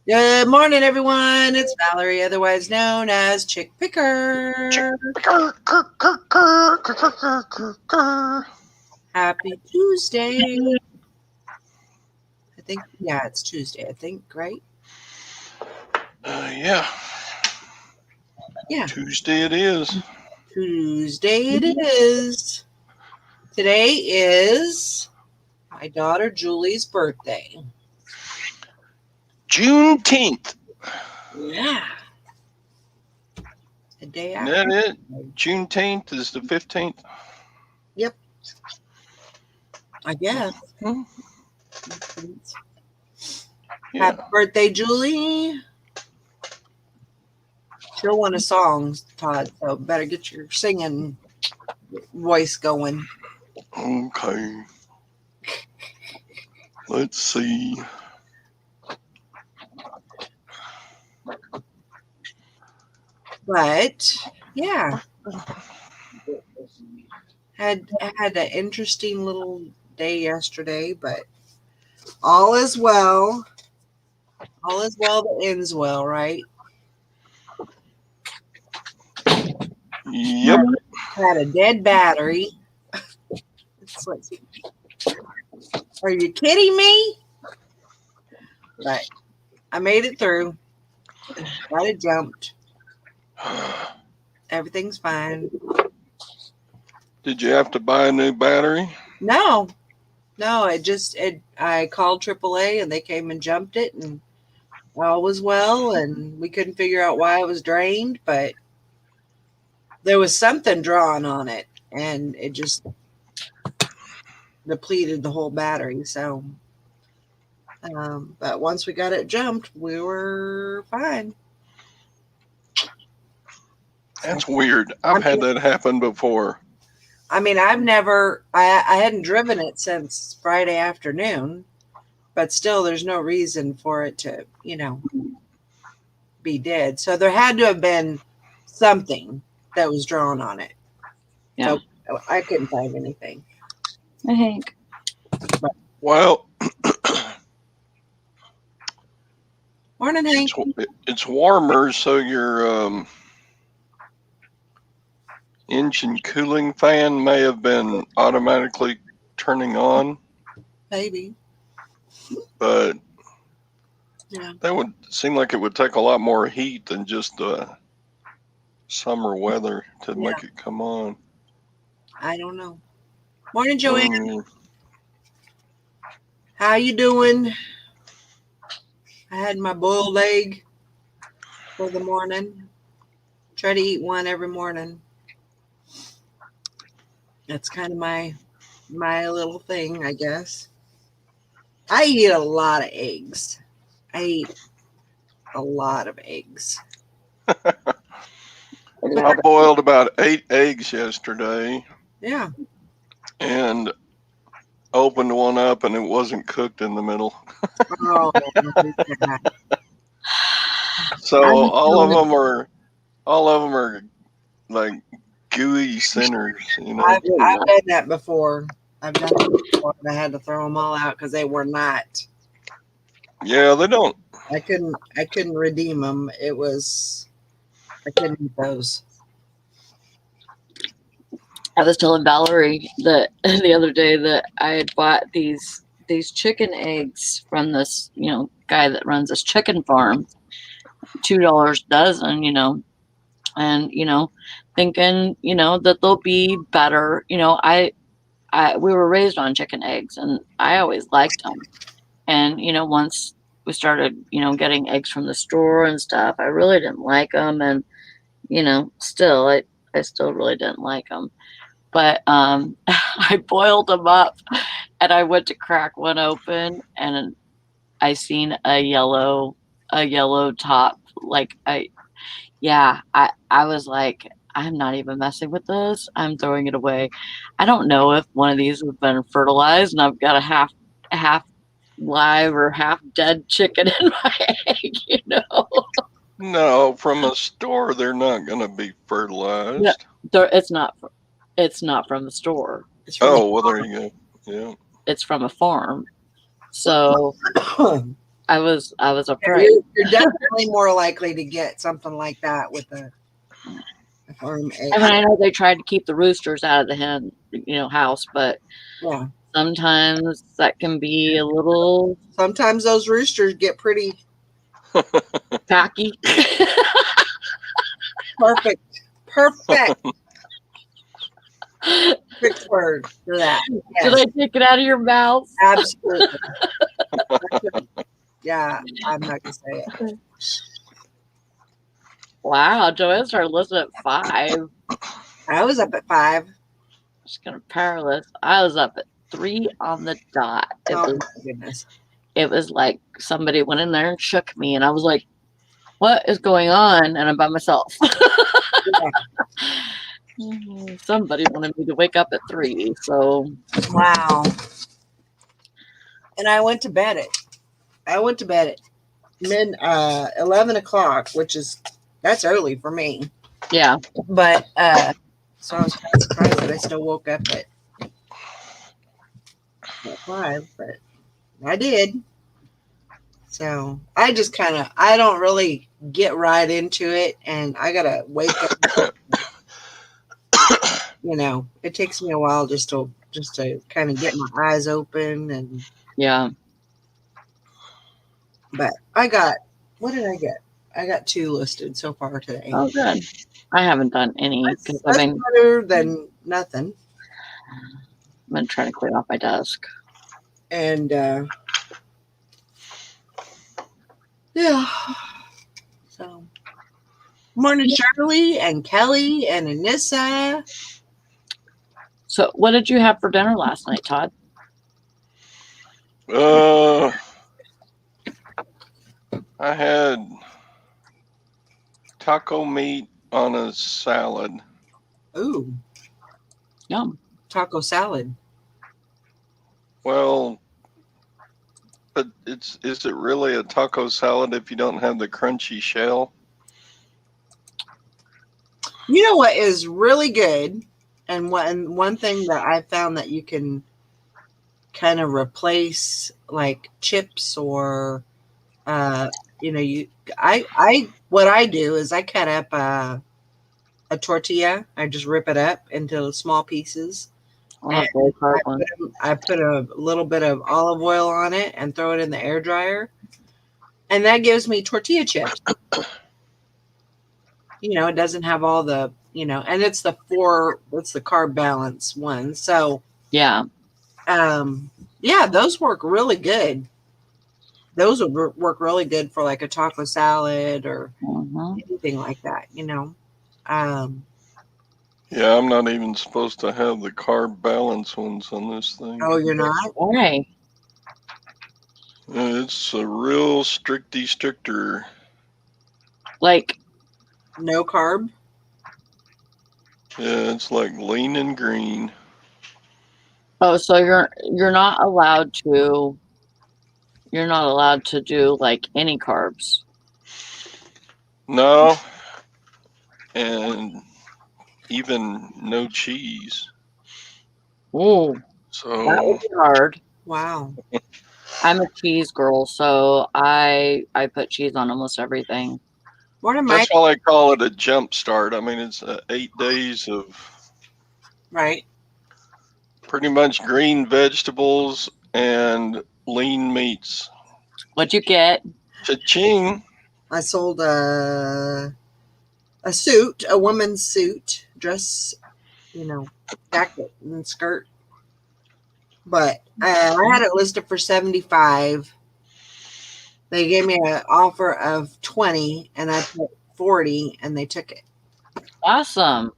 Good morning, everyone. It's Valerie, otherwise known as Chick Picker. Happy Tuesday. I think, yeah, it's Tuesday, I think, right? Yeah. Yeah, Tuesday it is. Tuesday it is. Today is my daughter Julie's birthday. Juneteenth. Yeah. The day Isn't after. that it? Juneteenth is the 15th. Yep. I guess. Hmm? Happy Yeah. birthday, Julie. She'll want a song, Todd, so better get your singing voice going. Okay. Let's see. But yeah, had an interesting little day yesterday, but all is well. All is well that ends well, right? Yep. Had a dead battery. It's like, are you kidding me? But I made it through. Got it jumped. Everything's fine. Did you have to buy a new battery? No, I called AAA and they came and jumped it, and all was well. And we couldn't figure out why it was drained, but there was something drawn on it, and it just depleted the whole battery. So, but once we got it jumped, we were fine. That's weird. I've had that happen before. I mean, I hadn't driven it since Friday afternoon, but still, there's no reason for it to, be dead. So there had to have been something that was drawn on it. Yeah. So I couldn't find anything. I think. Well, Morning, Hank. it's warmer, so your engine cooling fan may have been automatically turning on. Maybe. But yeah, that would seem like it would take a lot more heat than just summer weather to make it come on. I don't know. Morning, Joanne. How you doing? I had my boiled egg for the morning. Try to eat one every morning. That's kind of my little thing, I guess. I eat a lot of eggs. I eat a lot of eggs. I boiled about 8 eggs yesterday. Yeah. And opened one up and it wasn't cooked in the middle. Oh, so all of them are like gooey centers, I've done that before. I've done it before, and I had to throw them all out because they were not. Yeah, they don't. I couldn't redeem them. I couldn't eat those. I was telling Valerie that the other day that I had bought these chicken eggs from this, guy that runs this chicken farm, $2 a dozen, and thinking, that they'll be better. We were raised on chicken eggs, and I always liked them. And once we started, getting eggs from the store and stuff, I really didn't like them, and still, I still really didn't like them. But I boiled them up, and I went to crack one open, and I seen a yellow top. I was like, I'm not even messing with this. I'm throwing it away. I don't know if one of these has been fertilized, and I've got a half live or half dead chicken in my egg. No, from a store, they're not going to be fertilized. No, it's not from the store. Well, there you go. Yeah. It's from a farm. So I was afraid. You're definitely more likely to get something like that with a farm egg. I mean, I know they tried to keep the roosters out of the hen, house, but Yeah. sometimes that can be a little Sometimes those roosters get pretty tacky. perfect. Perfect. Perfect word for that. Did Yes, I take it out of your mouth? absolutely. Yeah, I'm not gonna say it. Wow, Joanne started listening at 5. I was up at 5. Just gonna powerless. I was up at 3 on the dot. Oh my goodness. It was like somebody went in there and shook me, and I was like, "What is going on?" And I'm by myself. Somebody wanted me to wake up at 3, so Wow. And I went to bed at 11 o'clock, that's early for me. yeah. But so I was kind of surprised that I still woke up at 5, but I did. So I just I don't really get right into it, and I gotta wake up. It takes me a while just to kind of get my eyes open, and Yeah. but what did I get? I got 2 listed so far today. Oh, good. I haven't done any because That's better than nothing. I'm gonna try to clear off my desk. And yeah. So morning, Shirley and Kelly and Anissa. So, what did you have for dinner last night, Todd? I had taco meat on a salad. Ooh, Yum. taco salad. Well, but is it really a taco salad if you don't have the crunchy shell? You know what is really good, and one thing that I found that you can kind of replace like chips or what I do is I cut up a tortilla. I just rip it up into small pieces. Oh, that's a very hard one. I put a little bit of olive oil on it and throw it in the air dryer, and that gives me tortilla chips. It doesn't have all the, and it's the carb balance one. So Yeah. yeah, those work really good. Those would work really good for like a taco salad or anything like that, Yeah, I'm not even supposed to have the carb balance ones on this thing. Oh, you're not? Why? It's a real stricter. Like, no carb? Yeah, it's like lean and green. oh, so you're not allowed to do like any carbs. No, and even no cheese. Ooh, that So would be hard. Wow. I'm a cheese girl, so I put cheese on almost everything. that's why I call it a jump start. I mean, it's 8 days of Right. pretty much green vegetables and lean meats. What'd you get? Cha-ching. I sold a suit, a woman's suit, dress, jacket and skirt. But I had it listed for $75. They gave me an offer of $20, and I put $40, and they took it. Awesome.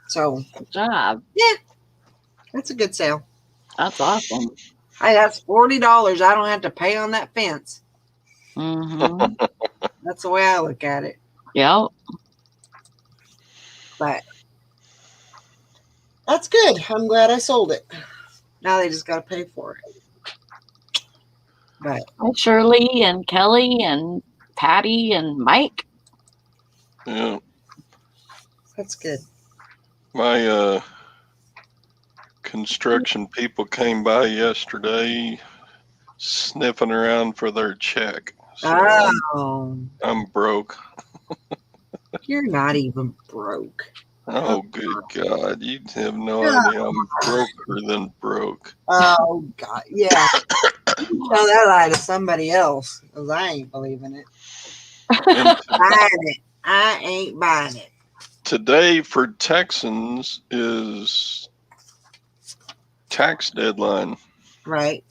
So good job. Yeah, that's a good sale. That's awesome. Hey, that's $40. I don't have to pay on that fence. Mm-hmm. That's the way I look at it. Yep. But that's good. I'm glad I sold it. Now they just got to pay for it. But hi, Shirley and Kelly and Patty and Mike. Yeah. That's good. My construction people came by yesterday sniffing around for their check. So I'm, Oh, I'm broke. you're not even broke. Oh, good God. You have no Yeah. idea. I'm broker than broke. Oh God, yeah. You tell that lie to somebody else, because I ain't believing it. And Buying it. I ain't buying it. today for Texans is tax deadline. Right.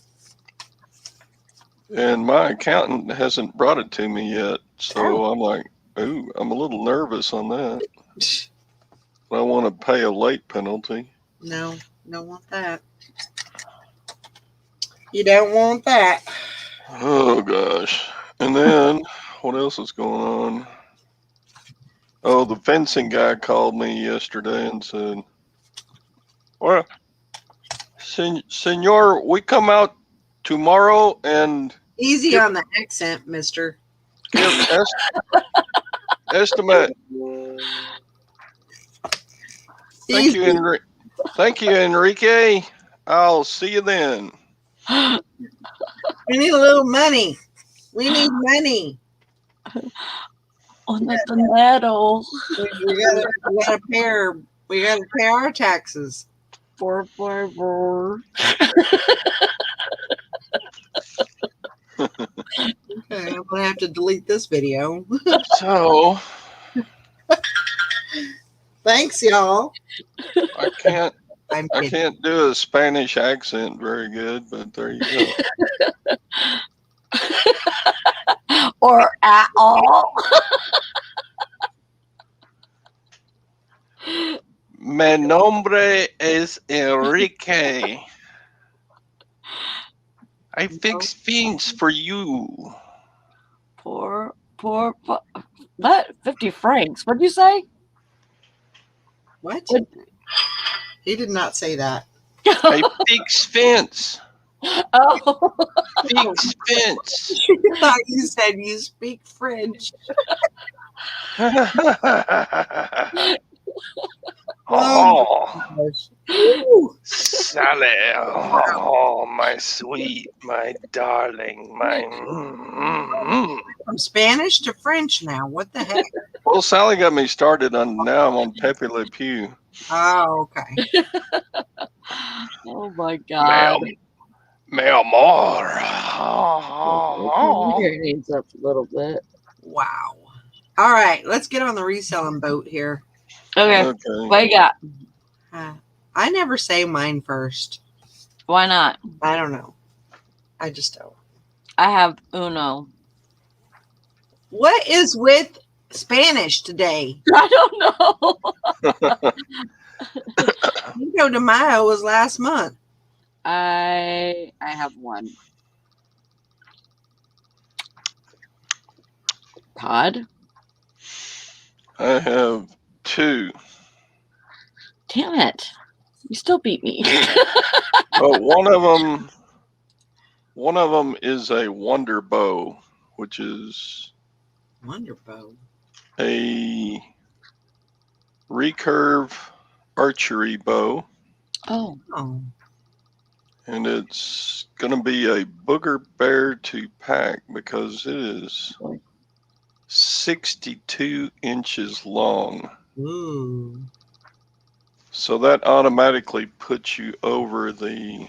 And my accountant hasn't brought it to me yet. So I'm like, ooh, I'm a little nervous on that. I want to pay a late penalty. No, don't want that. You don't want that. Oh, gosh. And then what else is going on? Oh, the fencing guy called me yesterday and said, well, senor, we come out tomorrow and Easy give, on the accent, mister. give estimate. Thank Easy. you, Enrique. Thank you, Enrique. I'll see you then. We need a little money. We need money. On the tomato. We gotta pay our taxes. Four. Okay, I'm gonna have to delete this video. So Thanks, y'all. I can't I'm I kidding. can't do a Spanish accent very good, but there you go. Or at all. Mi nombre es Enrique. I fix things for you. Poor. What? 50 francs. What'd you say? What? What? He did not say that. I fix fence. Oh. Fix fence. I thought you said you speak French. Oh, Gosh. Ooh. Sally. Oh, my sweet, my darling, my. From Spanish to French now. What the heck? Well, Sally got me started on. Now I'm on Pepe Le Pew. Oh, okay. Oh my God. Mi amor. Turn your hearing up a little bit. Wow. All right, let's get on the reselling boat here. Okay. Okay. What you got? I never say mine first. Why not? I don't know. I just don't. I have Uno. What is with Spanish today? I don't know. Cinco de Mayo was last month. I have one. Todd? I have two. Damn it. You still beat me. But one of them is a Wonder Bow, which is Wonderful. a recurve archery bow, Oh. Oh, and it's going to be a booger bear to pack because it is 62 inches long. ooh. So that automatically puts you over the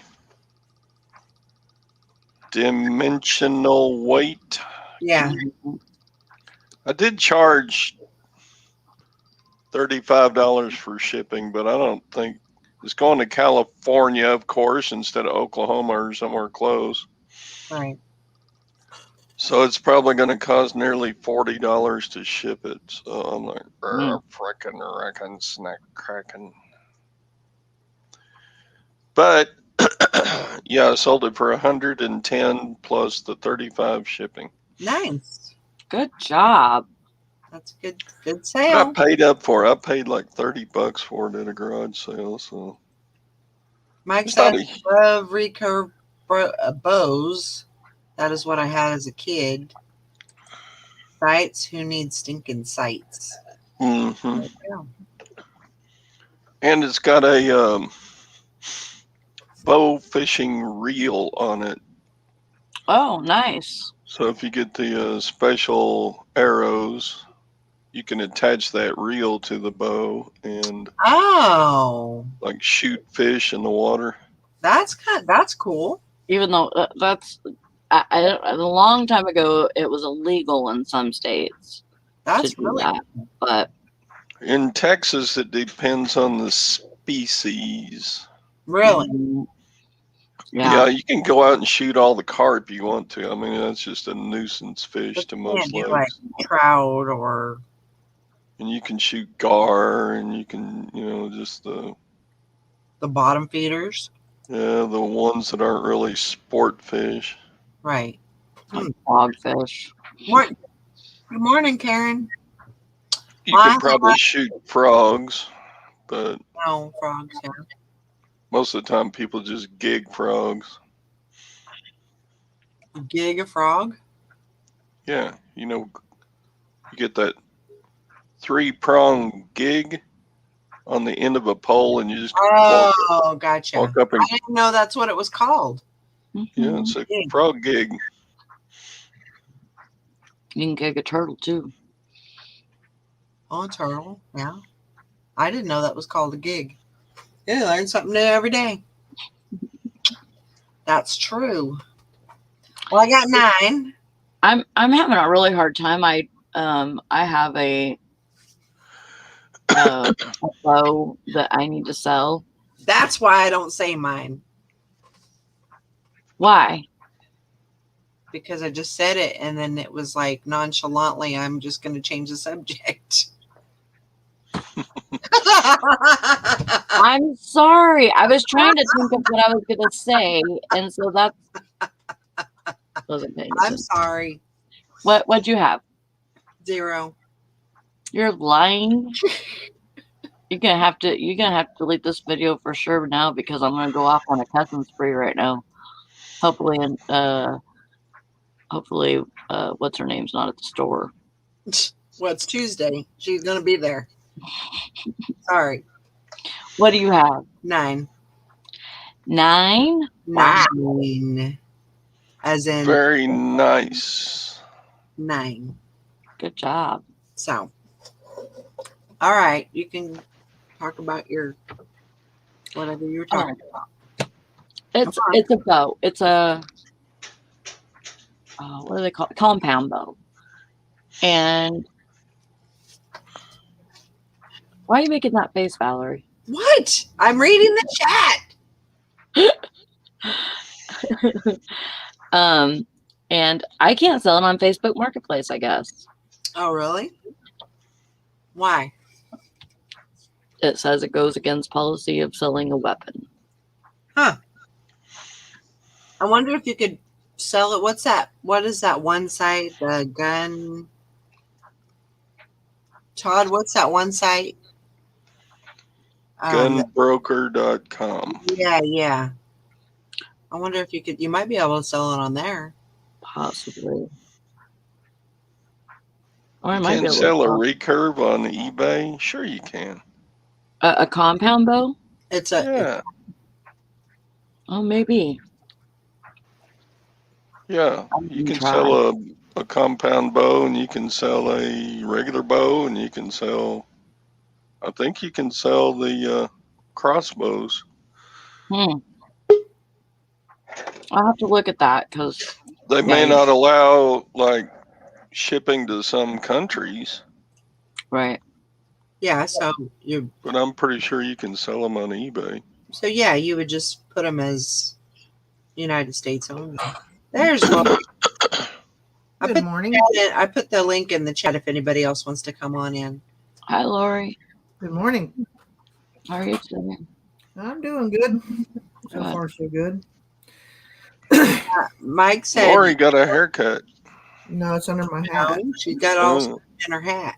dimensional weight. Yeah. I did charge $35 for shipping, but I don't think it's going to California, of course, instead of Oklahoma or somewhere close. Right. So it's probably going to cost nearly $40 to ship it. So I'm like, frickin' reckon, snack cracking. But yeah, I sold it for 110 plus the 35 shipping. Nice. Good job. That's good. Good But I sale. paid up for it. I paid like $30 for it at a garage sale. So Mike it's not said, a, love recurve bows. That is what I had as a kid. Sights. Who needs stinking sights? mm-hmm. Yeah. And it's got a bow fishing reel on it. Oh, nice. So if you get the special arrows, you can attach that reel to the bow and Oh, like shoot fish in the water. that's cool. Even though that's a long time ago, it was illegal in some states to That's do really that. But In Texas, it depends on the species. really. Yeah, You can go out and shoot all the carp you want to. I mean, that's just a nuisance fish But to you most can't do like lakes. trout or And you can shoot gar, and you can, just the bottom feeders. the ones that aren't really sport fish. Right. like dogfish. Good morning, Karen. You Well, could probably shoot frogs, but no frogs. Yeah. most of the time people just gig frogs. Gig a frog. Yeah, you get that 3-prong gig on the end of a pole, and you just Oh, gotcha. walk up and I didn't know that's what it was called. yeah, it's a Gig. frog gig. You can gig a turtle too. Oh, a turtle. Yeah. I didn't know that was called a gig. Yeah, learn something new every day. That's true. Well, I got 9. I'm having a really hard time. I have a bow that I need to sell. That's why I don't say mine, Why? because I just said it and then it was like nonchalantly, I'm just going to change the subject. I'm sorry. I was trying to think of what I was gonna say, and so that's wasn't paying I'm attention. sorry. What'd you have? 0. You're lying. You're gonna have to delete this video for sure now, because I'm gonna go off on a cussing spree right now. Hopefully, what's her name's not at the store. Well, it's Tuesday. She's going to be there. Sorry. What do you have? 9. 9? Wow. 9. As in Very nice. 9. Good job. So, all right. You can talk about your whatever you were talking about. It's a bow. It's a what do they call it? Compound bow. And why are you making that face, Valerie? What? I'm reading the chat. And I can't sell it on Facebook Marketplace, I guess. Oh, really? Why? It says it goes against policy of selling a weapon. Huh. I wonder if you could sell it. What's that? What is that one site? The gun. Todd, what's that one site? Gunbroker.com. Yeah. I wonder if you might be able to sell it on there. Possibly. Or I You might be can able sell a to recurve on eBay. Sure, you can. a compound bow? It's Yeah, Oh, maybe. yeah. You can sell a compound bow, and you can sell a regular bow, and you can sell. I think you can sell the crossbows. I'll have to look at that, because They may not allow like shipping to some countries, right. yeah. So but I'm pretty sure you can sell them on eBay. So yeah, you would just put them as United States only. There's Lori. Good morning. I put the link in the chat if anybody else wants to come on in. Hi, Lori. Good morning. How are you today? I'm doing good. So Good. far, so good. Mike said, Lori got a haircut. No, it's under my hat. no, she's got all in her hat.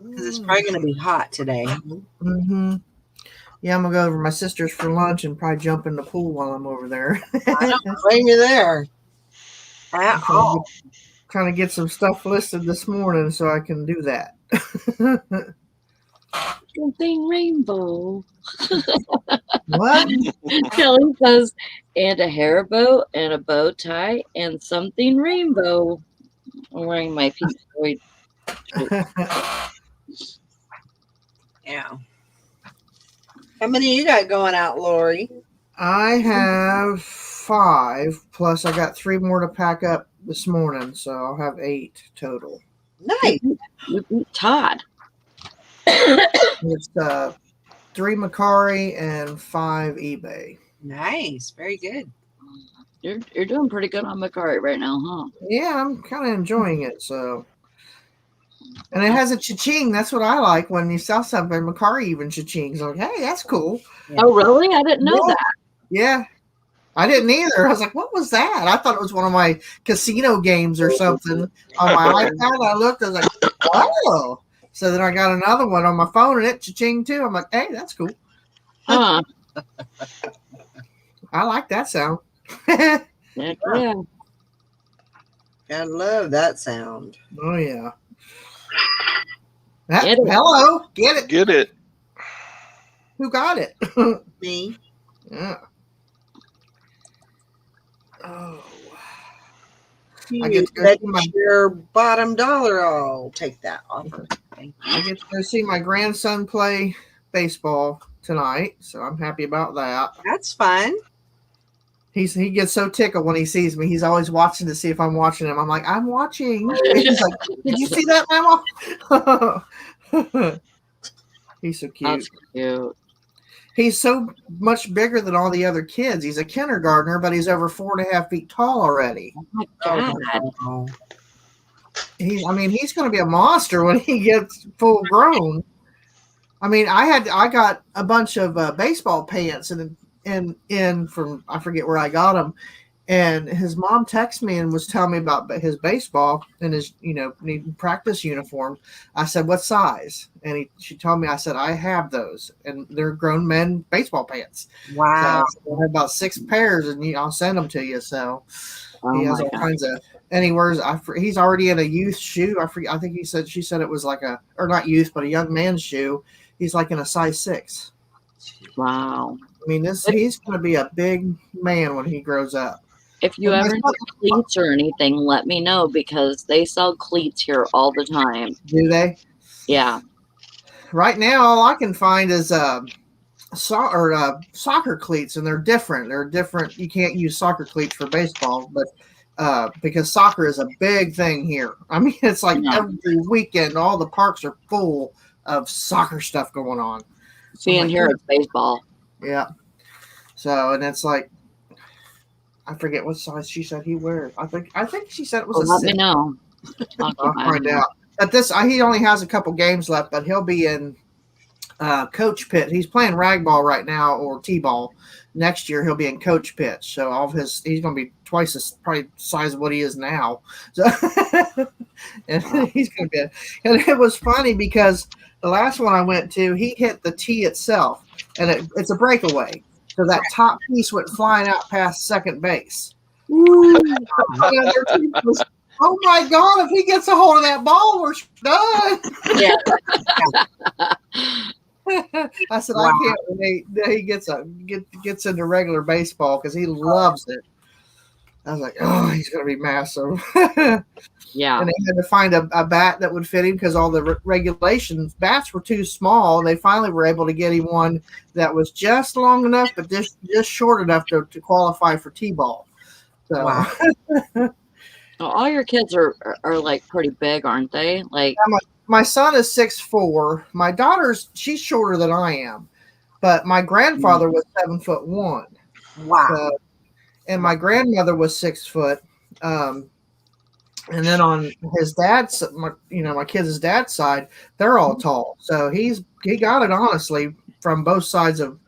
Because it's probably going to be hot today. Mm-hmm. Yeah, I'm going to go over to my sister's for lunch and probably jump in the pool while I'm over there. I don't blame you there. At all. Trying to get some stuff listed this morning so I can do that. something rainbow. What? Kelly says, and a hair bow and a bow tie and something rainbow. I'm wearing my Pink Floyd shirt. Yeah. How many you got going out, Lori? I have 5, plus I got 3 more to pack up this morning, so I'll have 8 total. Nice. You beat Todd. It's 3 Macari and 5 eBay. Nice. Very good. You're doing pretty good on Macari right now, huh? Yeah, I'm kind of enjoying it. So, and it has a cha-ching. That's what I like when you sell something. Macari even cha-chings. Like, hey, that's cool. Yeah. Oh, really? I didn't know Yeah. that. Yeah, I didn't either. I was like, what was that? I thought it was one of my casino games or something on my iPad. I looked. I was like, oh. So then I got another one on my phone, and it cha-ching too. I'm like, hey, that's cool. Huh. I like that sound. Heck yeah. I love that sound. Oh yeah. Get it. Hello, get it? Get it. Who got it? Me. Yeah. Oh. You I get to go bet see my- your bottom dollar I'll take that offer. I get to go see my grandson play baseball tonight, so I'm happy about that. That's fun. He gets so tickled when he sees me. He's always watching to see if I'm watching him. I'm like, I'm watching. He's like, did you see that, Mama? He's so cute. That's cute. He's so much bigger than all the other kids. He's a kindergartner, but he's over 4.5 feet tall already. Oh my God. Oh. He's going to be a monster when he gets full grown. I mean, I got a bunch of baseball pants in from, I forget where I got them, and his mom texted me and was telling me about his baseball and his practice uniform. I said, what size? And she told me. I said, I have those, and they're grown men baseball pants. Wow. So I have about 6 pairs, and I'll send them to you. So Oh he has my all God. kinds of. And he wears. He's already in a youth shoe. I think she said it was like or not youth, but a young man's shoe. He's like in a size 6. Wow. I mean, he's going to be a big man when he grows up. If you And my ever need son- cleats or anything, let me know because they sell cleats here all the time. Do they? Yeah. Right now, all I can find is soccer cleats, and they're different. They're different. You can't use soccer cleats for baseball, but because soccer is a big thing here. I mean, it's like Yeah. every weekend, all the parks are full of soccer stuff going on. See, Oh and my here it's baseball. Yeah. So, and it's like, I forget what size she said he wears. I think she said it was Well, a let me 6. know. I'll I'll keep my find eye out. But he only has a couple games left, but he'll be in Coach Pitt. He's playing ragball right now or t-ball. Next year he'll be in Coach Pitt. So he's going to be twice the probably size of what he is now. So and he's going to be. And it was funny because the last one I went to, he hit the tee itself, and it's a breakaway. So that top piece went flying out past second base. Oh my God! If he gets a hold of that ball, we're done. Yeah. I said, Wow. I can't wait that he gets into regular baseball because he loves it. I was like, oh, he's going to be massive. Yeah. And they had to find a bat that would fit him because all the regulations bats were too small. And they finally were able to get him one that was just long enough, but just short enough to qualify for t-ball. So. Wow. Well, all your kids are like pretty big, aren't they? Like, My son is 6'4". My daughter's she's shorter than I am, but my grandfather was 7'1". Wow. So, and my grandmother was 6 foot. And then on his dad's, my kids' dad's side, they're all tall. So he got it honestly from both sides of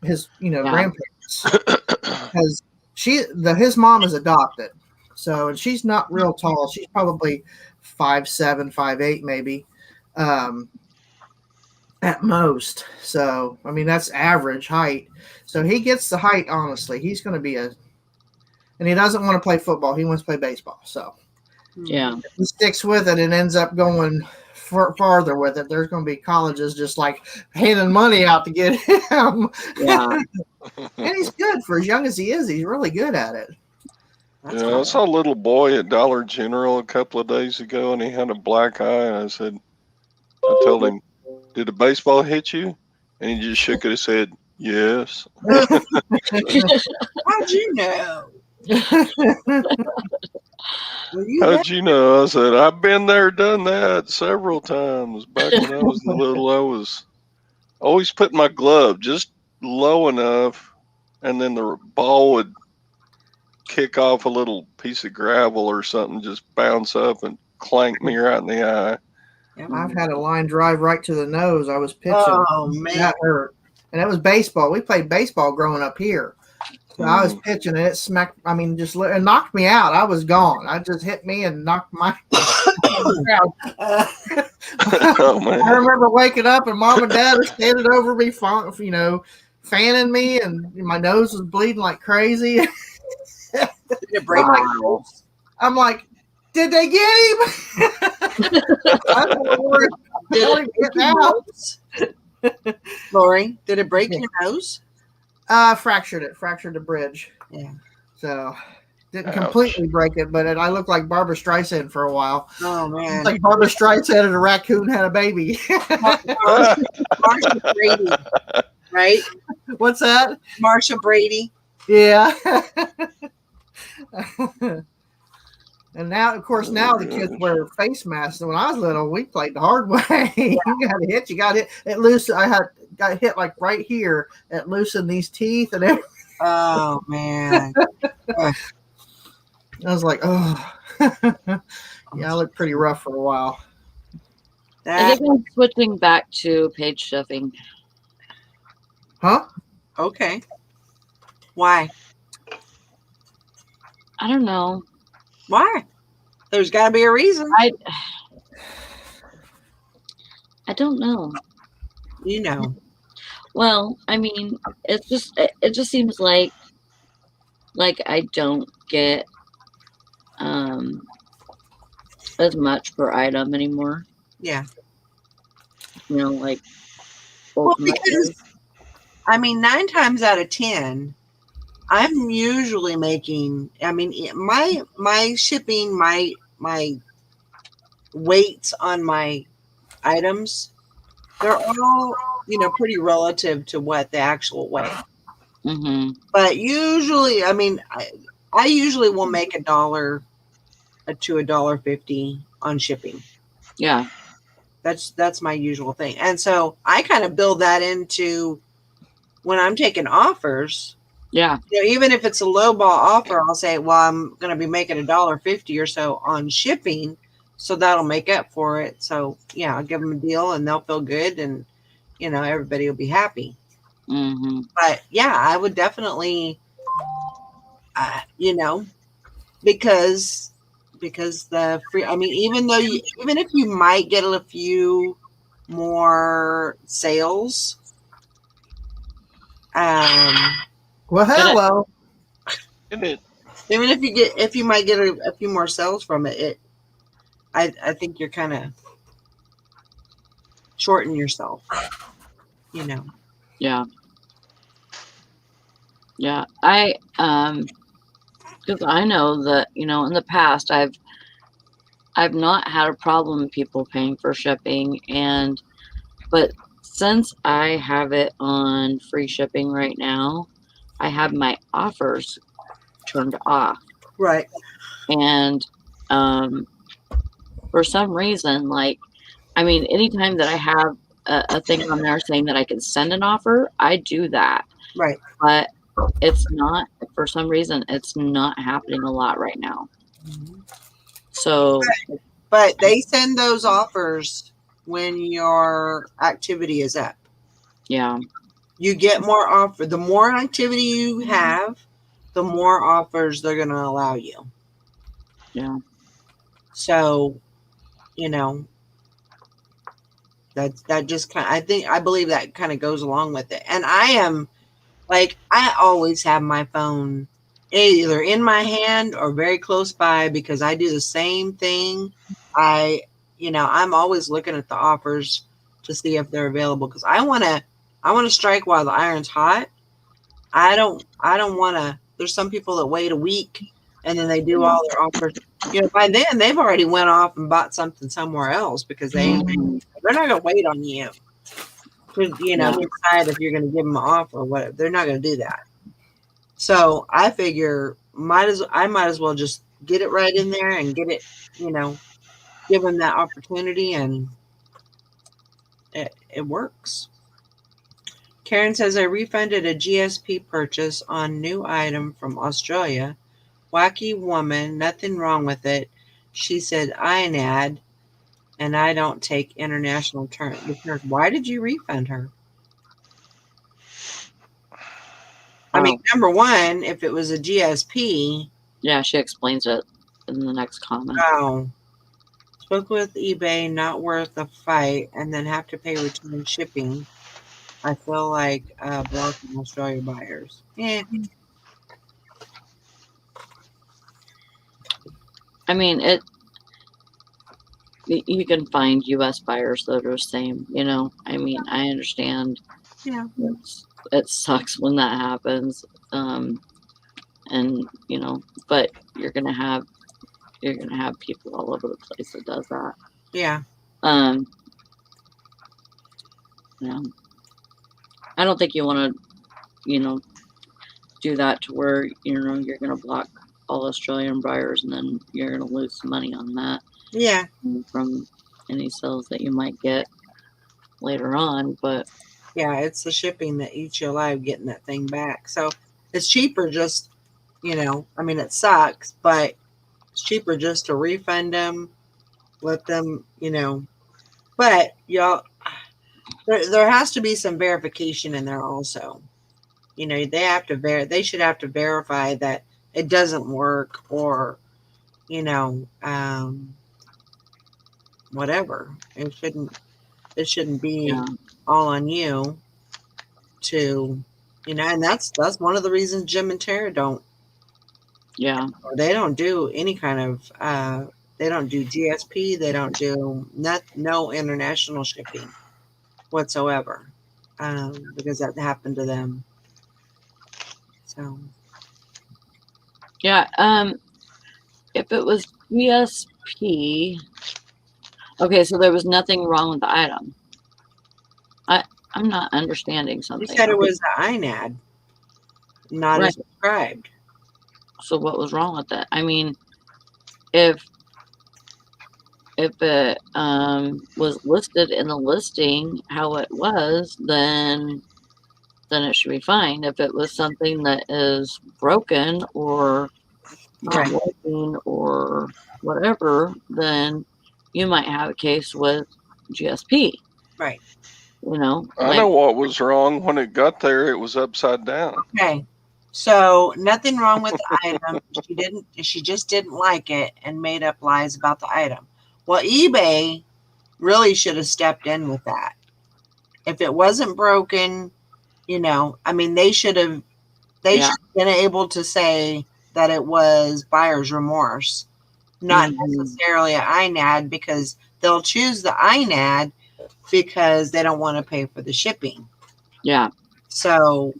his grandparents. Because his mom is adopted, so and she's not real tall. She's probably 5'7", 5'8", maybe, at most. So I mean that's average height. So he gets the height honestly. He's going to be and he doesn't want to play football. He wants to play baseball. So yeah. he sticks with it and ends up going farther with it. There's going to be colleges just like handing money out to get him. Yeah. And he's good for as young as he is. He's really good at it. That's Yeah, I cool. saw a little boy at Dollar General a couple of days ago, and he had a black eye. And I told him, "Did a baseball hit you?" And he just shook his head, "Yes." How'd you know? Were you there? How'd you know? I said, "I've been there, done that several times. Back when I was little, I was always putting my glove just low enough, and then the ball would kick off a little piece of gravel or something, just bounce up and clank me right in the eye." I've had a line drive right to the nose. I was pitching. Oh man. That hurt. And it was baseball. We played baseball growing up here. So I was Mm. pitching and it smacked, it knocked me out. I was gone. I just hit me and knocked my out. Oh man. I remember waking up and mom and dad are standing over me, fanning me, and my nose was bleeding like crazy. Did it break I'm like, my nose? I'm like, did they get him? I'm worried. Did it break your nose? Lori, did it break your nose? Fractured the bridge. Yeah. So didn't Ouch. completely break it, but I looked like Barbara Streisand for a while. Oh man. It's like Barbara Streisand and a raccoon had a baby. Marsha Brady, right? What's that? Marsha Brady. Yeah. And now, of course, the kids wear face masks. And when I was little, we played the hard way. You got hit. You got hit. It loosened. Got hit like right here. It loosened these teeth and everything. Oh man. I was like, oh. Yeah, I looked pretty rough for a while. I That think I'm switching back to page stuffing. Huh? okay. Why? I don't know. Why? There's got to be a reason. I don't know. You know. Well, I mean, it just seems like I don't get as much per item anymore. Yeah. You know, like Well, ultimately. because 9 times out of 10, I'm usually making. My shipping, my weights on my items, they're all pretty relative to what the actual weight. Mm-hmm. But usually, I usually will make $1 to $1.50 on shipping. Yeah. That's my usual thing. And so I kind of build that into when I'm taking offers. Yeah. Even if it's a low ball offer, I'll say, well, I'm going to be making $1.50 or so on shipping. So that'll make up for it. So yeah, I'll give them a deal and they'll feel good and, everybody will be happy. Mm-hmm. But yeah, I would definitely, because the free, even if you might get a few more sales, Well, hello. Isn't it? even if you might get a few more sales from it, I think you're kind of shorting yourself, Yeah. Yeah. I because I know that, in the past I've not had a problem with people paying for shipping, but since I have it on free shipping right now, I have my offers turned off. right? And for some reason, anytime that I have a thing on there saying that I can send an offer, I do that. Right. But it's not, for some reason, it's not happening a lot right now. So, But they send those offers when your activity is up. yeah. You get more offer. The more activity you have, the more offers they're going to allow you. Yeah. So, that just I believe that kind of goes along with it. And I always have my phone either in my hand or very close by because I do the same thing. I I'm always looking at the offers to see if they're available because I want to strike while the iron's hot. I don't want to. There's some people that wait a week and then they do all their offers. By then they've already went off and bought something somewhere else because they're not going to wait on you. Decide if you're going to give them an offer or whatever. They're not going to do that. So I figure I might as well just get it right in there and get it, give them that opportunity, and it works. Karen says I refunded a GSP purchase on new item from Australia. Wacky woman, nothing wrong with it. She said INAD, and I don't take international returns. Why did you refund her? I mean, number one, if it was a GSP. Yeah, she explains it in the next comment. Oh. Spoke with eBay, not worth a fight, and then have to pay return shipping. I feel like blocking Australia buyers. Yeah. I mean, you can find U.S. buyers that are the same, I mean, I understand. Yeah. It sucks when that happens. And, but you're going to have people all over the place that does that. Yeah. Yeah. I don't think you want to, do that to where, you're going to block all Australian buyers and then you're going to lose some money on that. Yeah. From any sales that you might get later on, but yeah, it's the shipping that eats you alive getting that thing back. So it's cheaper just, I mean, it sucks, but it's cheaper just to refund them, let them, but y'all, there has to be some verification in there also. They have to they should have to verify that it doesn't work or, whatever. It shouldn't be all on you to, and that's one of the reasons Jim and Tara don't. Yeah. They don't do any kind of, they don't do GSP. They don't do no international shipping whatsoever, because that happened to them. So. Yeah. If it was GSP, okay, so there was nothing wrong with the item. I'm not understanding something. You said it was the INAD, not as described. So what was wrong with it? I mean, if it was listed in the listing how it was, then it should be fine. If it was something that is broken or not working or whatever, then you might have a case with GSP. Right. I know what was wrong. When it got there, it was upside down. Okay. So nothing wrong with the item. She just didn't like it and made up lies about the item. Well, eBay really should have stepped in with that. If it wasn't broken, I mean, they should have been able to say that it was buyer's remorse, not necessarily an INAD, because they'll choose the INAD because they don't want to pay for the shipping. Yeah. So,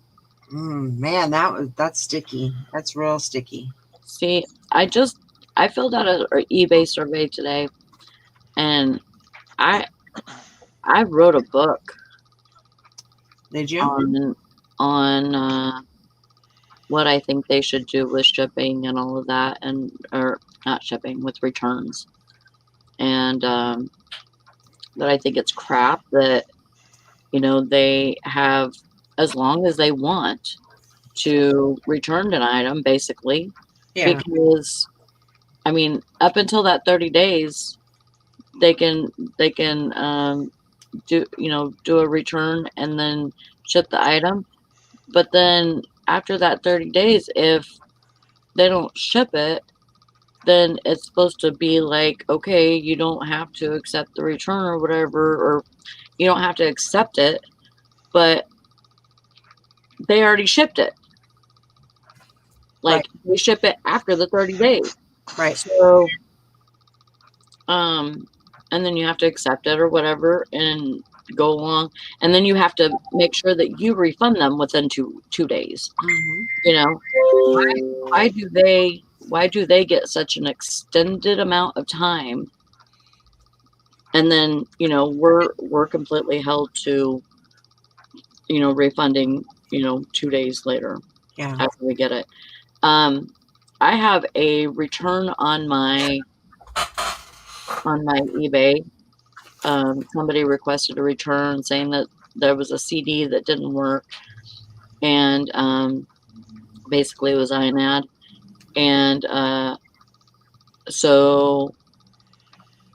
man, that's sticky. That's real sticky. See, I filled out an eBay survey today, and I wrote a book. Did you? On what I think they should do with shipping and all of that, or not shipping, with returns, and that I think it's crap that they have, as long as they want to return an item, basically. Yeah. Because I mean, up until that 30 days, they can do a return and then ship the item. But then after that 30 days, if they don't ship it, then it's supposed to be like, okay, you don't have to accept the return or whatever, or you don't have to accept it, but they already shipped it. Like, we ship it after the 30 days. Right. So, and then you have to accept it or whatever and go along. And then you have to make sure that you refund them within 2 days. Mhm. You know, why do they get such an extended amount of time? And then, we're completely held to, refunding, 2 days later Yeah. after we get it. I have a return on my eBay. Somebody requested a return saying that there was a CD that didn't work, and basically it was INAD. And so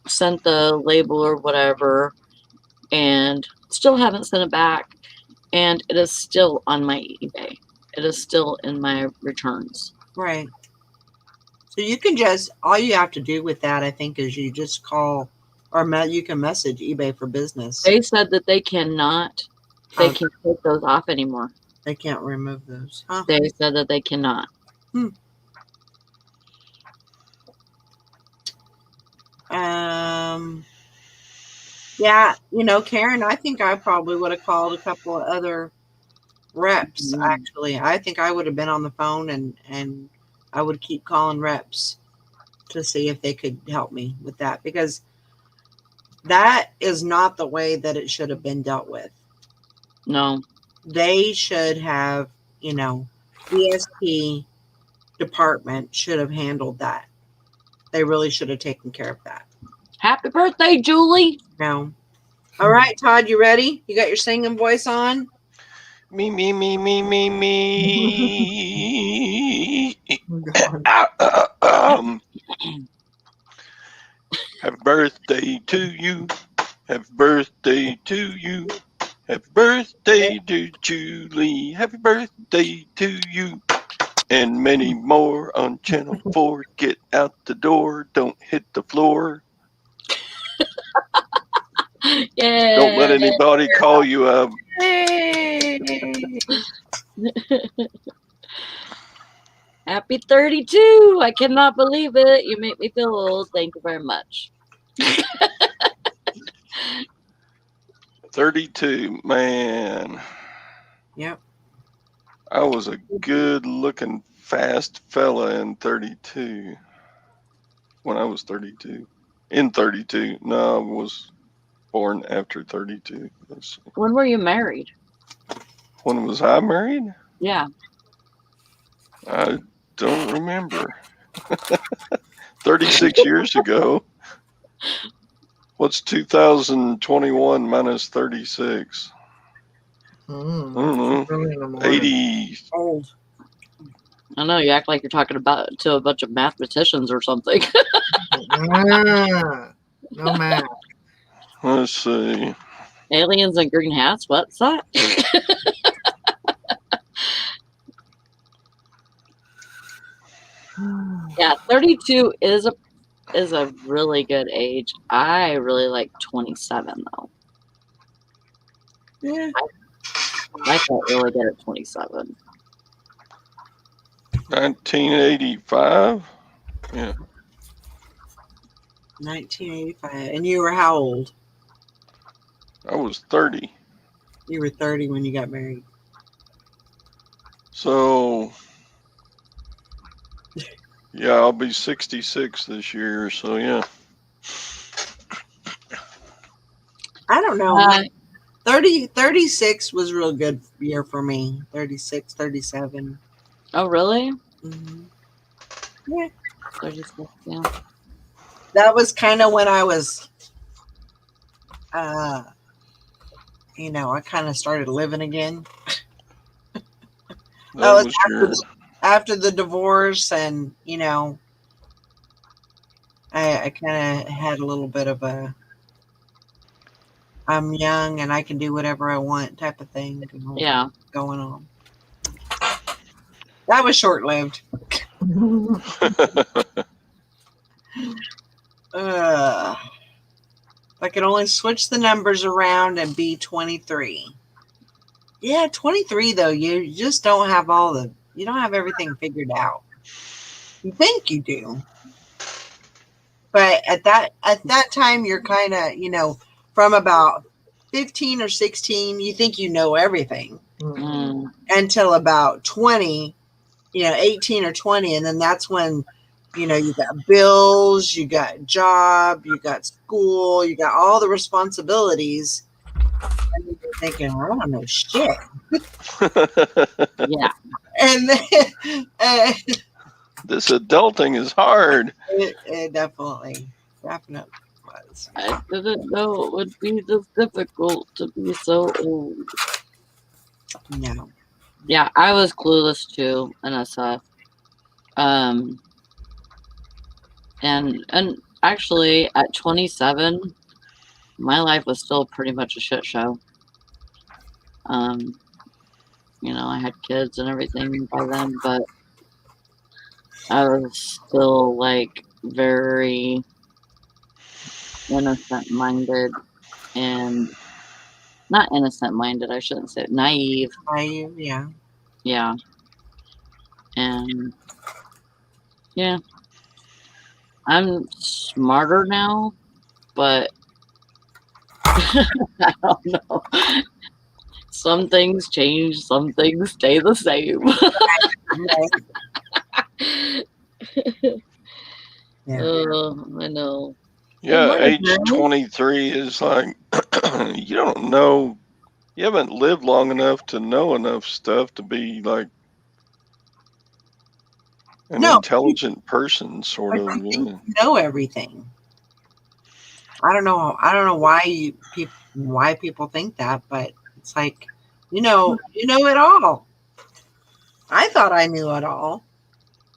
sent the label or whatever, and still haven't sent it back. And it is still on my eBay. It is still in my returns. Right. So you can all you have to do with that, I think, is you just call or you can message eBay for business. They said that they can't take those off anymore. They can't remove those. Huh? They said that they cannot. Yeah, Karen, I think I probably would have called a couple of other reps, actually. I think I would have been on the phone and I would keep calling reps to see if they could help me with that, because that is not the way that it should have been dealt with. No. They should have, ESP department should have handled that. They really should have taken care of that. Happy birthday, Julie. No. All right, Todd, you ready? You got your singing voice on? Me. Happy birthday to you. Happy birthday to you. Happy birthday to Julie. Happy birthday to you. And many more on Channel 4. Get out the door. Don't hit the floor. Yeah. Don't let anybody call you up. Happy 32. I cannot believe it. You make me feel old. Thank you very much. 32, man. Yep. I was a good looking fast fella in 32. When I was 32. In 32. No, I was born after 32. Let's see. When were you married? When was I married? Yeah. I don't remember. 36 years ago. What's 2021 minus 36? I don't know. Early in the morning. 80. Old. I know you act like you're talking to a bunch of mathematicians or something. No math. Let's see. Aliens in green hats? What's that? Yeah, 32 is a really good age. I really like 27 though. Yeah. I felt really good at 27. 1985. Yeah. 1985. And you were how old? I was 30. You were 30 when you got married. So, yeah, I'll be 66 this year. So, yeah. I don't know. 36 was a real good year for me. 36, 37. Oh, really? Mm-hmm. Yeah. 36, yeah. That was kind of when I was, I kind of started living again. That was after the divorce, and, I kind of had a little bit of I'm young and I can do whatever I want type of thing going on. That was short-lived. If I could only switch the numbers around and be 23. Yeah, 23 though, you just don't have you don't have everything figured out. You think you do. But at that time, you're kind of, from about 15 or 16, you think you know everything Mm. until about 20, 18 or 20. And then that's when, you got bills, you got job, you got school, you got all the responsibilities. And you're thinking, I don't know shit. Yeah. And then This adulting is hard. it definitely was. I didn't know it would be this difficult to be so old. No. Yeah, I was clueless too, Anessa. And actually at 27, my life was still pretty much a shit show. I had kids and everything by then, but I was still like very innocent minded and not innocent minded, I shouldn't say naive. Yeah. Yeah. And yeah, I'm smarter now, but I don't know. Some things change, some things stay the same. Yeah. I know. Yeah, Good age morning, 23 is like, you don't know, you haven't lived long enough to know enough stuff to be like an No, intelligent person, sort but of. you think Yeah. you know everything. I don't know. I don't know why people think that, but it's like, you know it all. I thought I knew it all.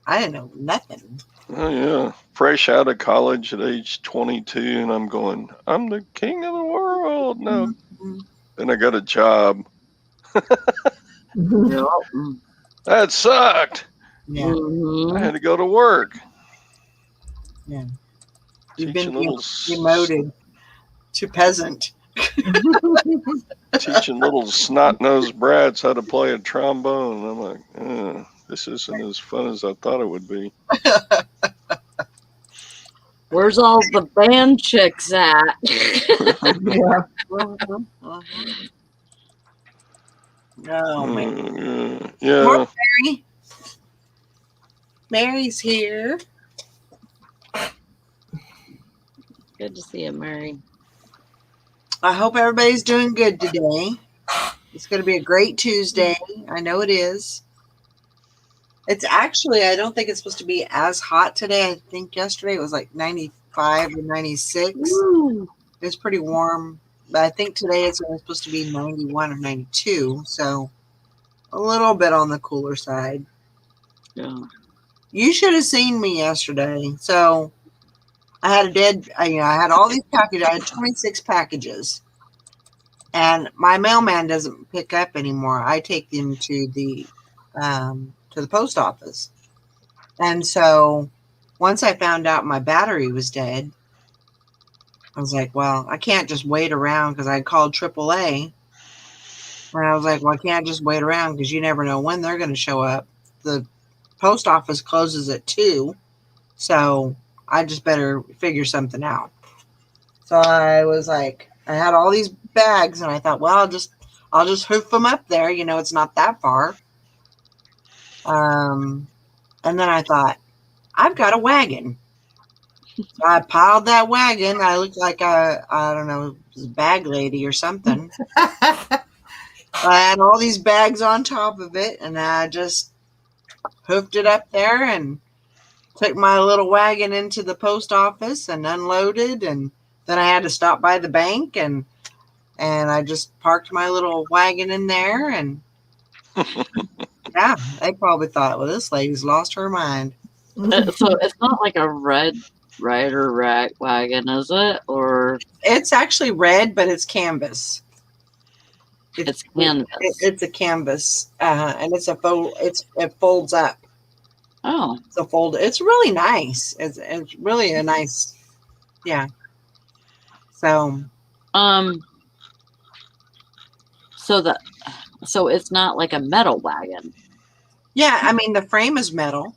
I didn't know nothing. Oh, yeah. Fresh out of college at age 22, and I'm going, I'm the king of the world. No. Mhm. Then I got a job. Yeah. That sucked. Yeah. I had to go to work. Yeah. You've been Teaching little, demoted to peasant. teaching little snot-nosed brats how to play a trombone. I'm like, this isn't as fun as I thought it would be. Where's all the band chicks at? Yeah. Mhm, mhm. Oh man. Yeah. Mary. Mary's here. Good to see you, Mary. I hope everybody's doing good today. It's going to be a great Tuesday. I know it is. It's actually, I don't think it's supposed to be as hot today. I think yesterday it was like 95 or 96. Woo. It's pretty warm. But I think today it's only supposed to be 91 or 92. So a little bit on the cooler side. Yeah. You should have seen me yesterday. So I had I had all these packages. I had 26 packages. And my mailman doesn't pick up anymore. I take them to the post office. And so once I found out my battery was dead, I was like, well, I can't just wait around because I called AAA. And I was like, well, I can't just wait around because you never know when they're going to show up. The post office closes at 2. So I just better figure something out. So I was like, I had all these bags and I thought, well, I'll just hoof them up there. It's not that far. And then I thought, I've got a wagon. So I piled that wagon. I looked like I don't know, it was a bag lady or something. I had all these bags on top of it, and I just hoofed it up there and took my little wagon into the post office and unloaded. And then I had to stop by the bank, and I just parked my little wagon in there. And yeah, they probably thought, well, this lady's lost her mind. So it's not like a red rider wagon, is it? Or It's actually red, but it's canvas. it's canvas. It's a canvas, and it's a it folds up. Oh, It's really nice. It's really a nice, yeah. So so it's not like a metal wagon. yeah, I mean the frame is metal,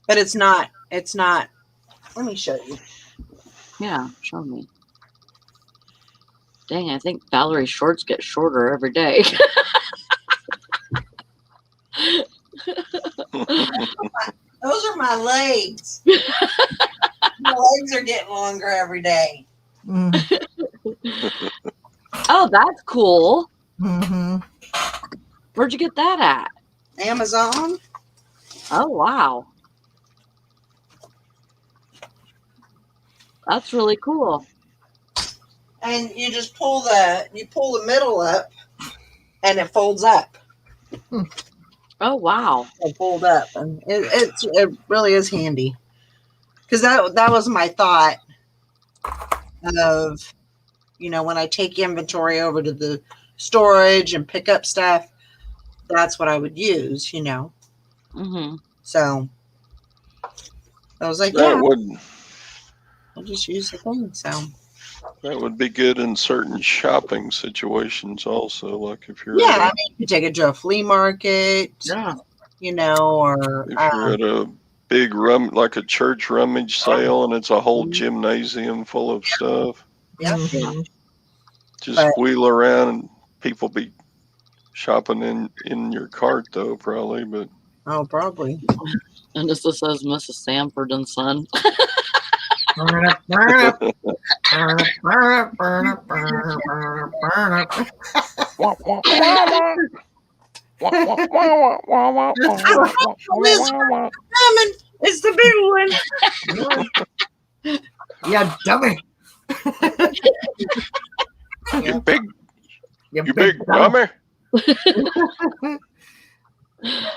but it's not. Let me show you. Yeah, show me. Dang, I think Valerie's shorts get shorter every day. Those are my legs. My legs are getting longer every day. Oh, that's cool. Mm-hmm. Where'd you get that at? Amazon. Oh, wow. That's really cool. And you just pull the middle up, and it folds up. Oh, wow. It fold up, and it really is handy. Because that was my thought of, when I take inventory over to the storage and pick up stuff, that's what I would use. Mm-hmm. So I was like, That yeah, would I'll just use the thing. So be good in certain shopping situations also, like if you're yeah, at I mean, you take it to a flea market, Yeah. or if you're at a big like a church rummage sale and it's a whole gymnasium full of stuff. yeah. Mm-hmm. Just But- wheel around and people be shopping in your cart though, probably, but Oh, probably. And this just says Mrs. Sanford and Son. Burn up, burn up, burn up, burn up, burn up, burn up, burn up, burn up. Lemon, it's the big one. Yeah, dummy. you big You big dummy.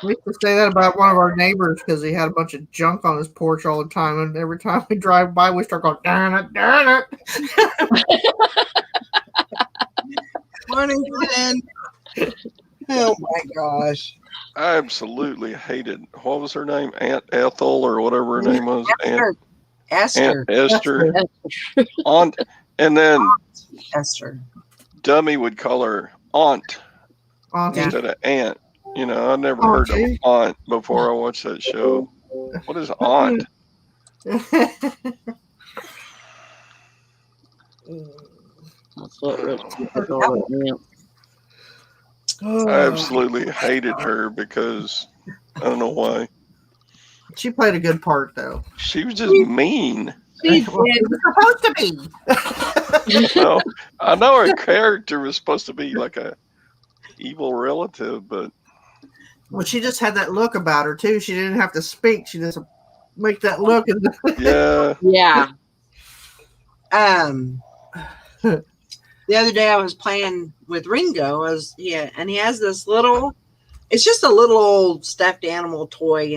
We used to say that about one of our neighbors because he had a bunch of junk on his porch all the time, and every time we drive by, we start going, darn it, darn it. Morning, Glenn. Oh my gosh. I absolutely hated, what was her name? Aunt Ethel or whatever her name was. Esther. Aunt Esther. Aunt, and then Esther. Dummy would call her Aunt Auntie. instead of Aunt. I never heard of Auntie. Aunt before I watched that show. What is Aunt? That's what Rich called it. I absolutely hated her because I don't know why. She played a good part, though. She was just mean. She Well, did. she was supposed to be. No, I know her character was supposed to be like a evil relative, but Well, she just had that look about her, too. She didn't have to speak. She just make that look. And yeah. Yeah. The other day I was playing with Ringo, and he has this little. It's just a little old stuffed animal toy.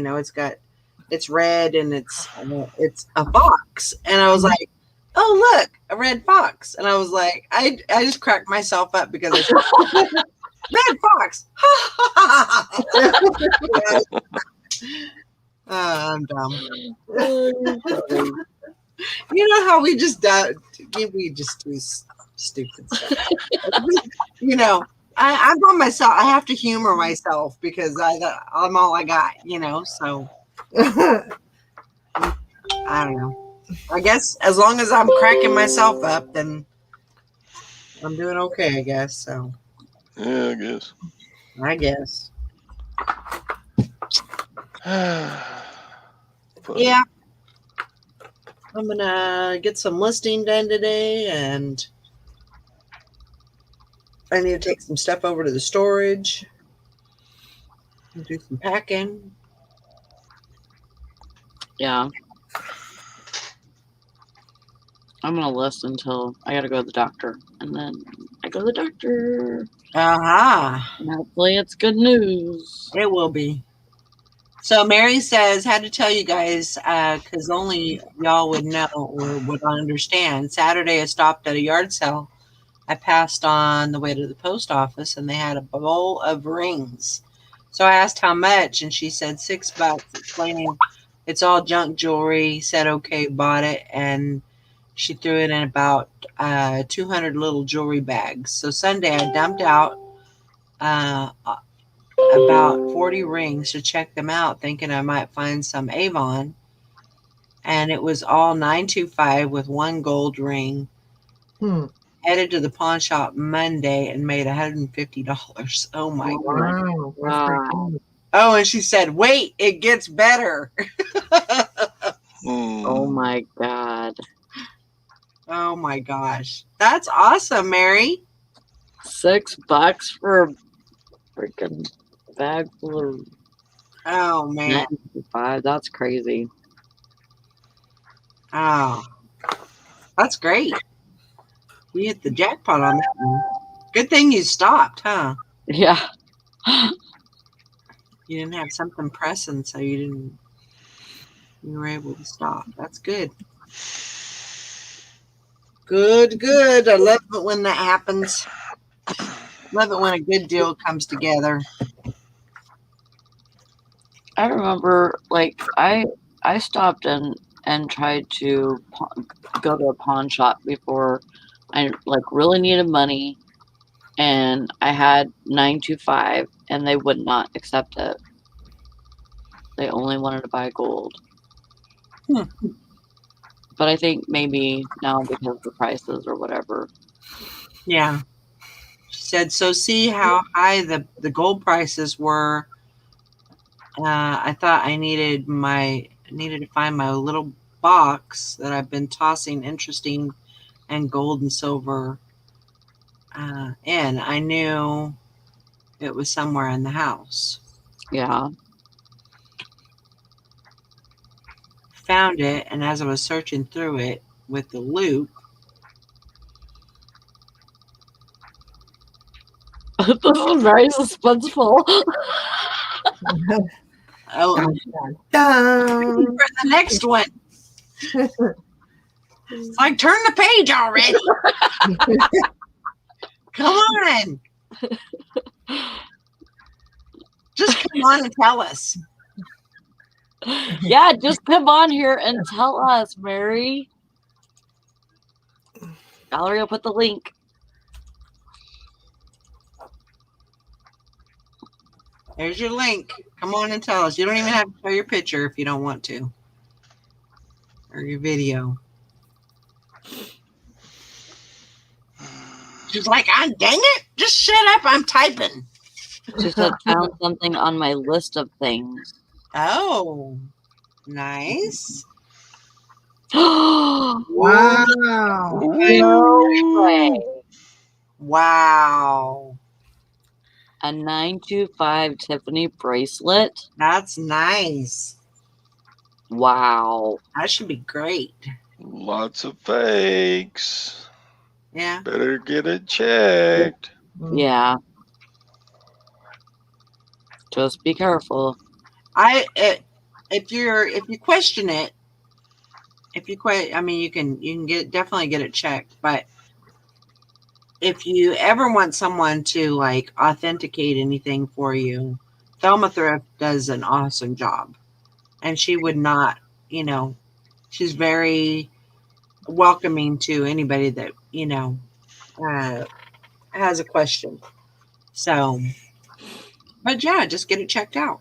It's red and it's a fox, and I was like, "Oh, look, a red fox!" And I was like, I just cracked myself up because I said, "Red fox!" I'm dumb. You know how we just do stupid stuff. I'm on myself. I have to humor myself because I'm all I got. So I don't know. I guess as long as I'm cracking myself up, then I'm doing okay. I guess so. Yeah, I guess. But Yeah. I'm gonna get some listing done today, and I need to take some stuff over to the storage and do some packing. Yeah. I'm going to list until I got to go to the doctor. And then I go to the doctor. Aha. And hopefully it's good news. It will be. So Mary says, had to tell you guys, because only y'all would know or would understand. Saturday I stopped at a yard sale. I passed on the way to the post office, and they had a bowl of rings. So I asked how much, and she said $6, explaining it's all junk jewelry. Said, okay, bought it, and she threw it in about 200 little jewelry bags. So Sunday I dumped out about 40 rings to check them out, thinking I might find some Avon. and it was all 925 with one gold ring. Headed to the pawn shop Monday and made $150. Oh my god. Wow. That's pretty cool. Oh, and she said, wait, it gets better. Oh my god. Oh my gosh. That's awesome, Mary. $6 for a freaking bag full of Oh man. 95. That's crazy. Oh. That's great. You hit the jackpot on that one. Good thing you stopped, huh? Yeah. You didn't have something pressing, so you were able to stop. That's good. Good. I love it when that happens. Love it when a good deal comes together. I remember, like, I stopped and tried to go to a pawn shop before I like really needed money, and I had 925, and they would not accept it. They only wanted to buy gold. But I think maybe now because of the prices or whatever. Yeah. She said, so see how high the gold prices were. I thought I needed to find my little box that I've been tossing interesting and gold and silver in. I knew it was somewhere in the house. Yeah. Found it, and as I was searching through it with the loop, This is very suspenseful. oh, Dun. for the next one. It's like, turn the page already. Come on. Just come on and tell us. Yeah, just come on here and tell us, Mary. Valerie will put the link. There's your link. Come on and tell us. You don't even have to show your picture if you don't want to. Or your video. She's like, dang it. Just shut up. I'm typing. She said, found something on my list of things. Oh, nice. Wow. Wow. No way. Wow. A 925 Tiffany bracelet. That's nice. Wow. That should be great. Lots of fakes. Yeah. Better get it checked. Yeah. Just be careful. If you question it, I mean, you can definitely get it checked, but if you ever want someone to like authenticate anything for you, Thelma Thrift does an awesome job, and she would not, she's very welcoming to anybody that has a question. So, but yeah, just get it checked out.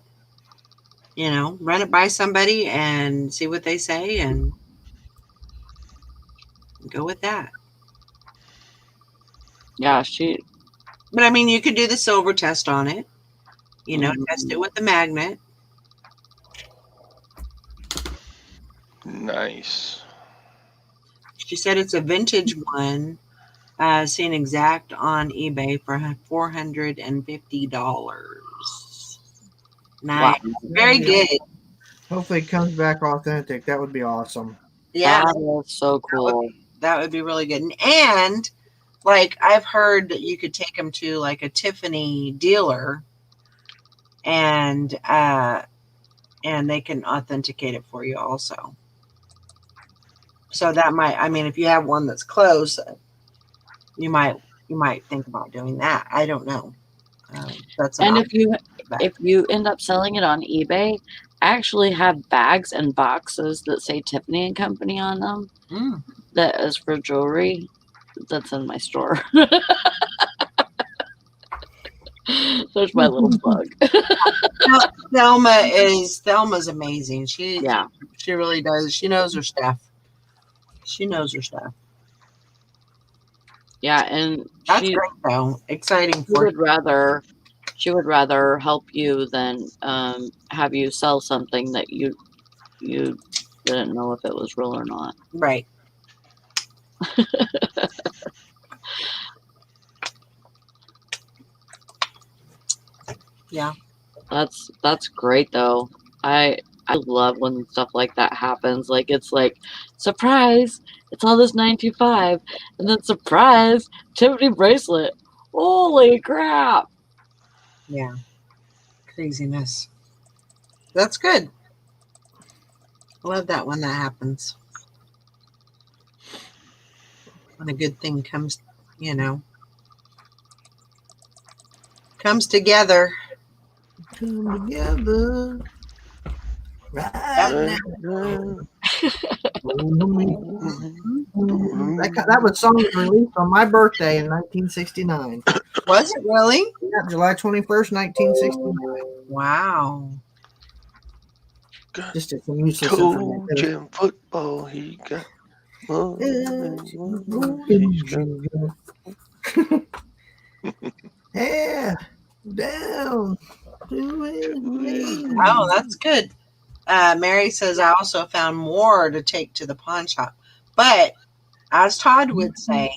Run it by somebody and see what they say and go with that. Yeah, But I mean, you could do the silver test on it. Test it with the magnet. Nice. She said it's a vintage one, seen exact on eBay for $450. Nice. Wow. Very good. Hopefully it comes back authentic. That would be awesome. Yeah, That is so cool. that would be really good. And like I've heard that you could take them to like a Tiffany dealer and they can authenticate it for you also. So that might, I mean, if you have one that's close, you might think about doing that. I don't know. That's an And option. if you end up selling it on eBay, I actually have bags and boxes that say Tiffany and Company on them. That is for jewelry. That's in my store. There's my little plug. Thelma's amazing. She really does. She knows her stuff. Yeah, and That's she great though. Exciting for she would rather help you than have you sell something that you didn't know if it was real or not. right. Yeah. That's great though. I love when stuff like that happens. Like it's like surprise, it's all this 925, and then surprise, Tiffany bracelet. Holy crap! Yeah. Craziness. That's good. I love that when that happens. When a good thing comes, comes together. Come together. Right Yep. now. That was song was released on my birthday in 1969. Was it really? Yeah, July 21st, 1969. Wow. Just some useless Coach information. in football, he got money. He's got Yeah, down to his knees. Oh, that's good. Mary says, I also found more to take to the pawn shop. But as Todd would say,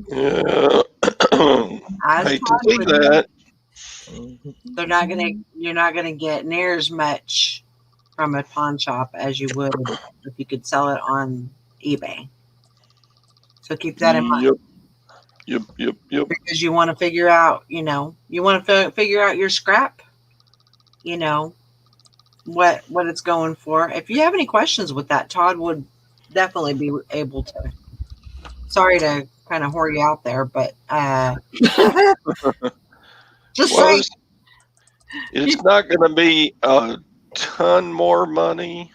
yeah. as Hate to Todd see would that. you're not gonna get near as much from a pawn shop as you would if you could sell it on eBay. So keep that in mind. Yep. Because you want to figure out, you want to figure out your scrap, what it's going for. If you have any questions with that, Todd would definitely be able to. Sorry to kind of whore you out there, but just Well, say it's not going to be a ton more money,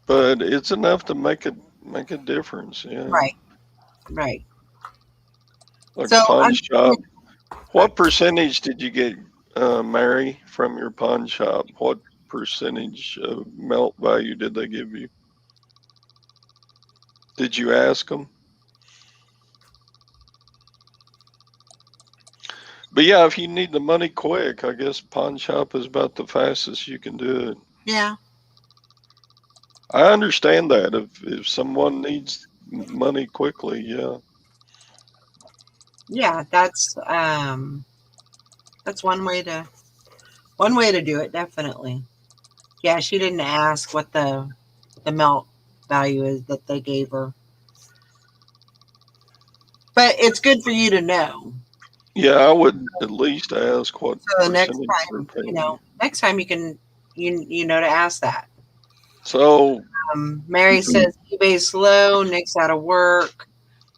but it's enough to make a difference. Yeah. right. Like So pawn shop. What percentage did you get, Mary, from your pawn shop? What percentage of melt value did they give you? Did you ask them? But yeah, if you need the money quick, I guess pawn shop is about the fastest you can do it. yeah, I understand that if someone needs money quickly, yeah. that's one way to do it, definitely. Yeah, she didn't ask what the melt value is that they gave her. But it's good for you to know. Yeah, I would at least ask what So the next percentage they're time, paying you. next time you can, to ask that. So Mary says eBay's slow. Nick's out of work.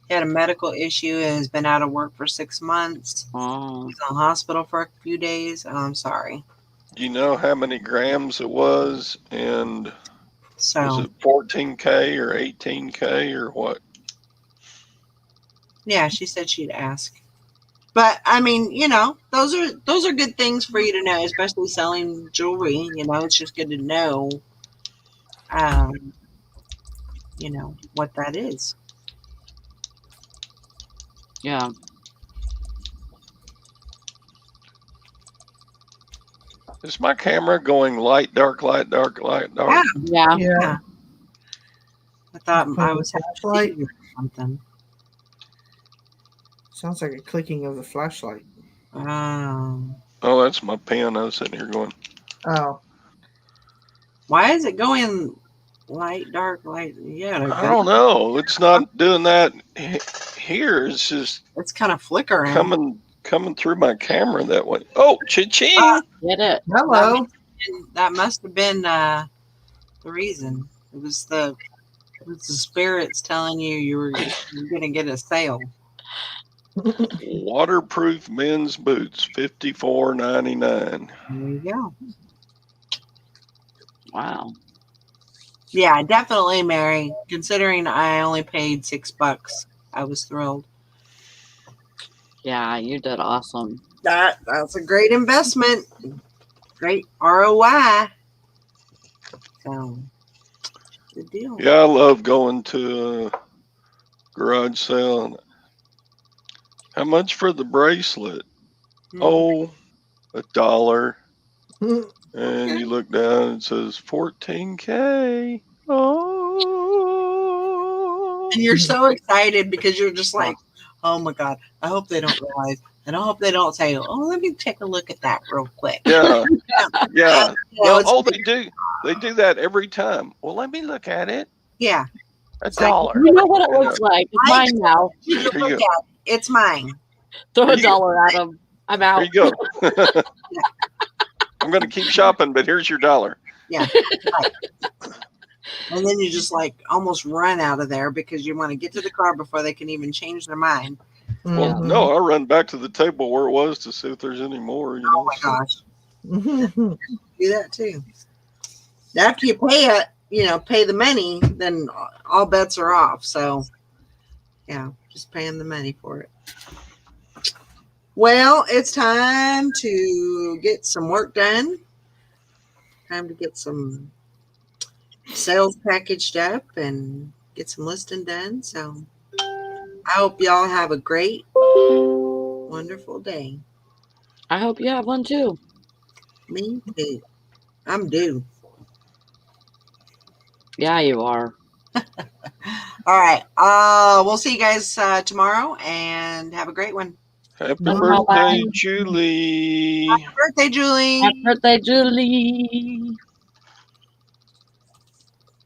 He had a medical issue and has been out of work for 6 months. Oh, He's in the hospital for a few days. Oh, I'm sorry. do you know how many grams it was? And was So it 14K or 18K or what? yeah, she said she'd ask. But I mean, those are good things for you to know, especially selling jewelry. It's just good to know, um, what that is. yeah. Is my camera going light, dark, light, dark, light, dark? Yeah, Yeah. yeah. I thought I was Flashlight. or something. Sounds like a clicking of the flashlight. Oh, that's my pen. I was sitting here going, Oh, Why is it going light, dark, light? Yeah, I don't know. It's not doing that here. It's just it's kind of flickering. coming through my camera that way. Oh, cha-ching! Get it. hello. That must have been the reason. It was the spirits telling you you're going to get a sale. Waterproof men's boots, $54.99. There you go. Wow. Yeah, definitely, Mary. Considering I only paid $6, I was thrilled. Yeah, you did awesome. That's a great investment. Great ROI. So, good deal. Yeah, I love going to a garage sale. And how much for the bracelet? Mhm. Oh, $1. Hmm. And Okay. you look down, it says 14K. Oh. And you're so excited because you're just like, oh my God, I hope they don't realize. And I hope they don't say, oh, let me take a look at that real quick. Yeah, yeah. You know, it's, They do. They do that every time. Well, let me look at it. yeah. $1. like, You know what it Yeah. looks like. It's I mine now. You Here can look you at go. it. It's mine. Throw Here a you go. dollar at them. I'm Here out. you go. I'm going to keep shopping, but here's your $1. Yeah. Right. And then you just like almost run out of there because you want to get to the car before they can even change their mind. Well, Mhm. no, I run back to the table where it was to see if there's any more. You know. Oh my so. gosh. Mhm. Do that too. After you pay it, pay the money, then all bets are off. So, yeah, just paying the money for it. Well, it's time to get some work done. Time to get some sales packaged up and get some listing done. So, I hope y'all have a great, wonderful day. I hope you have one too. Me too. I'm due. Yeah, you are. All right. We'll see you guys tomorrow and have a great one. Happy Bye. birthday, Julie. Happy birthday, Julie. Happy birthday, Julie.